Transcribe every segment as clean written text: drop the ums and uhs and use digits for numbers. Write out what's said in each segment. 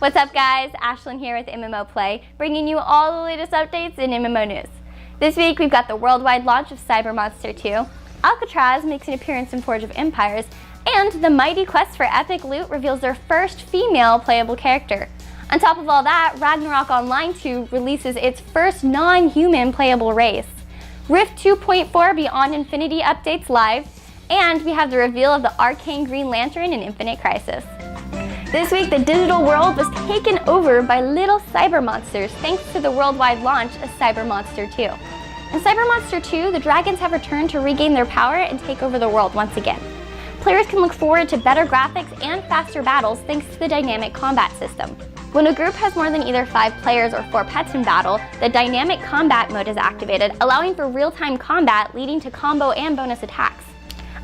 What's up guys, Ashlen here with MMO Play, bringing you all the latest updates in MMO news. This week we've got the worldwide launch of Cybermonster 2, Alcatraz makes an appearance in Forge of Empires, and the mighty quest for epic loot reveals their first female playable character. On top of all that, Ragnarok Online 2 releases its first non-human playable race. Rift 2.4 Beyond Infinity updates live, and we have the reveal of the Arcane Green Lantern in Infinite Crisis. This week, the digital world was taken over by little cyber monsters thanks to the worldwide launch of Cybermonster 2. In Cybermonster 2, the dragons have returned to regain their power and take over the world once again. Players can look forward to better graphics and faster battles thanks to the dynamic combat system. When a group has more than either 5 players or 4 pets in battle, the dynamic combat mode is activated, allowing for real-time combat leading to combo and bonus attacks.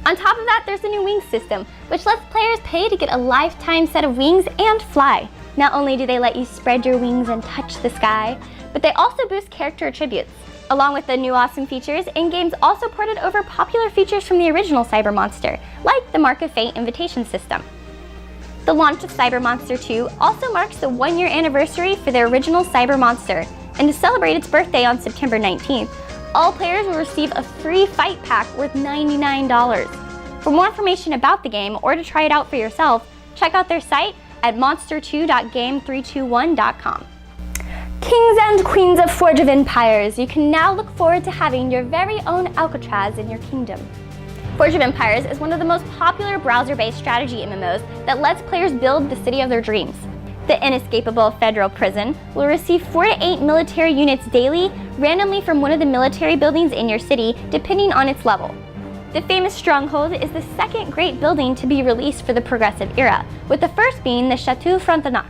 On top of that, there's the new wings system, which lets players pay to get a lifetime set of wings and fly. Not only do they let you spread your wings and touch the sky, but they also boost character attributes. Along with the new awesome features, in-games also ported over popular features from the original Cybermonster, like the Mark of Fate invitation system. The launch of Cybermonster 2 also marks the 1-year anniversary for the original Cybermonster, and to celebrate its birthday on September 19th, all players will receive a free fight pack worth $99. For more information about the game or to try it out for yourself, check out their site at monster2.game321.com. Kings and queens of Forge of Empires, you can now look forward to having your very own Alcatraz in your kingdom. Forge of Empires is one of the most popular browser-based strategy MMOs that lets players build the city of their dreams. The inescapable federal prison will receive 4 to 8 military units daily, randomly from one of the military buildings in your city, depending on its level. The famous Stronghold is the second great building to be released for the progressive era, with the first being the Chateau Frontenac.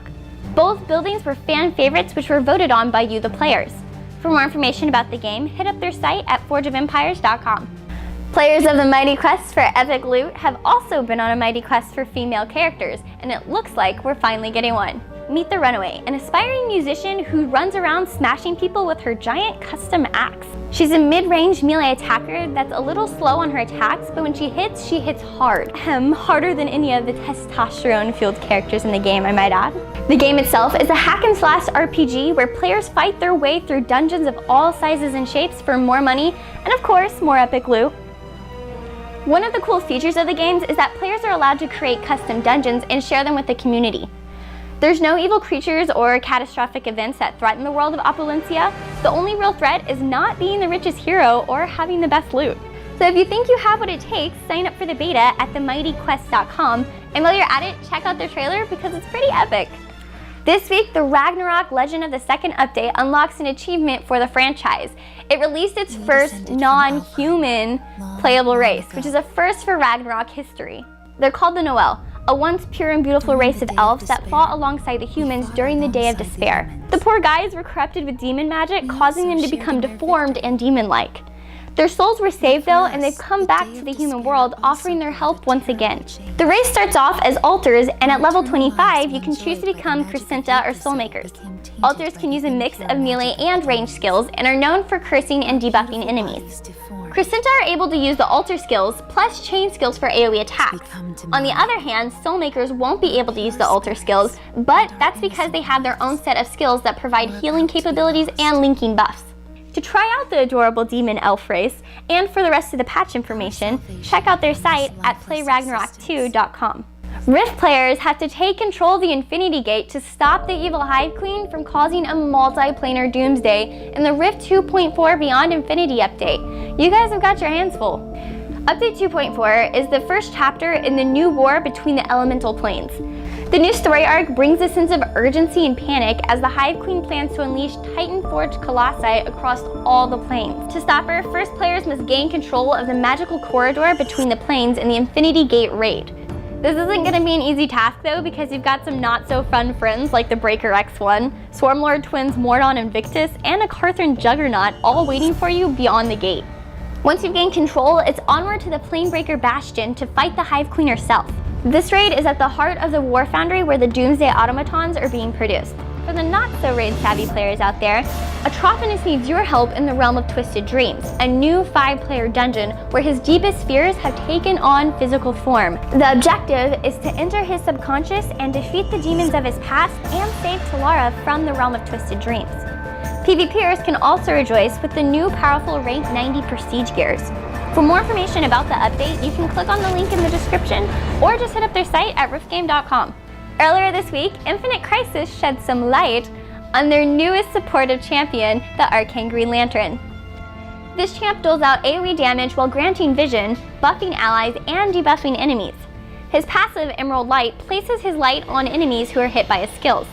Both buildings were fan favorites which were voted on by you, the players. For more information about the game, hit up their site at forgeofempires.com. Players of the mighty quest for epic loot have also been on a mighty quest for female characters, and it looks like we're finally getting one. Meet the Runaway, an aspiring musician who runs around smashing people with her giant custom axe. She's a mid-range melee attacker that's a little slow on her attacks, but when she hits hard. Harder than any of the testosterone-fueled characters in the game, I might add. The game itself is a hack-and-slash RPG where players fight their way through dungeons of all sizes and shapes for more money, and of course, more epic loot. One of the cool features of the games is that players are allowed to create custom dungeons and share them with the community. There's no evil creatures or catastrophic events that threaten the world of Opulencia. The only real threat is not being the richest hero or having the best loot. So if you think you have what it takes, sign up for the beta at themightyquest.com, and while you're at it, check out their trailer because it's pretty epic. This week, the Ragnarok Legend of the Second update unlocks an achievement for the franchise. It released its first non-human playable race, which is a first for Ragnarok history. They're called the Noel, a once pure and beautiful race of elves that fought alongside the humans during the Day of Despair. The poor guys were corrupted with demon magic, causing them to become deformed and demon-like. Their souls were saved though, and they've come back to the human world, offering their help once again. The race starts off as altars, and at level 25, you can choose to become Crescenta or Soulmakers. Altars can use a mix of melee and range skills, and are known for cursing and debuffing enemies. Crescenta are able to use the altar skills, plus chain skills for AoE attacks. On the other hand, Soulmakers won't be able to use the altar skills, but that's because they have their own set of skills that provide healing capabilities and linking buffs. To try out the adorable demon elf race, and for the rest of the patch information, check out their site at playragnarok2.com. Rift players have to take control of the Infinity Gate to stop the evil Hive Queen from causing a multiplanar doomsday in the Rift 2.4 Beyond Infinity update. You guys have got your hands full. Update 2.4 is the first chapter in the new war between the elemental planes. The new story arc brings a sense of urgency and panic as the Hive Queen plans to unleash Titan-forged colossi across all the planes. To stop her, first players must gain control of the magical corridor between the planes in the Infinity Gate raid. This isn't going to be an easy task though, because you've got some not-so-fun friends like the Breaker X1, Swarmlord twins Mordon and Victus, and a Carthern Juggernaut all waiting for you beyond the gate. Once you've gained control, it's onward to the Planebreaker Bastion to fight the Hive Queen herself. This raid is at the heart of the War Foundry where the Doomsday automatons are being produced. for the not-so-raid-savvy players out there, Atrophinus needs your help in the Realm of Twisted Dreams, a new 5-player dungeon where his deepest fears have taken on physical form. The objective is to enter his subconscious and defeat the demons of his past and save Talara from the Realm of Twisted Dreams. PvPers can also rejoice with the new powerful Rank 90 Prestige gears. For more information about the update, you can click on the link in the description or just hit up their site at riftgame.com. Earlier this week, Infinite Crisis shed some light on their newest supportive champion, the Arcane Green Lantern. This champ doles out AoE damage while granting vision, buffing allies, and debuffing enemies. His passive, Emerald Light, places his light on enemies who are hit by his skills.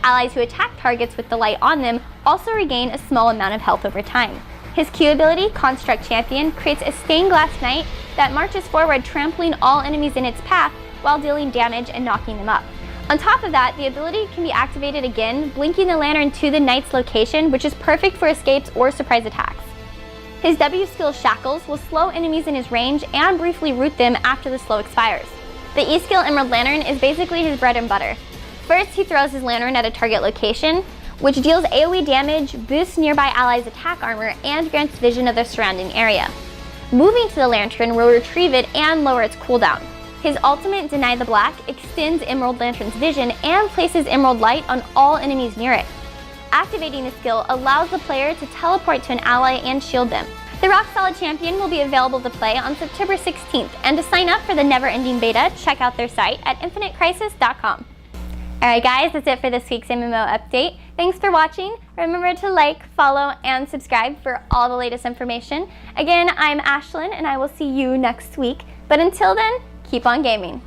Allies who attack targets with the light on them also regain a small amount of health over time. His Q ability, Construct Champion, creates a stained glass knight that marches forward, trampling all enemies in its path while dealing damage and knocking them up. On top of that, the ability can be activated again, blinking the lantern to the knight's location, which is perfect for escapes or surprise attacks. His W skill, Shackles, will slow enemies in his range and briefly root them after the slow expires. The E skill, Emerald Lantern, is basically his bread and butter. First, he throws his lantern at a target location, which deals AoE damage, boosts nearby allies' attack armor, and grants vision of the surrounding area. Moving to the lantern will retrieve it and lower its cooldown. His ultimate, Deny the Black, extends Emerald Lantern's vision and places Emerald Light on all enemies near it. Activating the skill allows the player to teleport to an ally and shield them. The Rock Solid Champion will be available to play on September 16th, and to sign up for the never-ending beta, check out their site at infinitecrisis.com. Alright guys, that's it for this week's MMO update. Thanks for watching. Remember to like, follow, and subscribe for all the latest information. Again, I'm Ashlen, and I will see you next week. But until then, keep on gaming.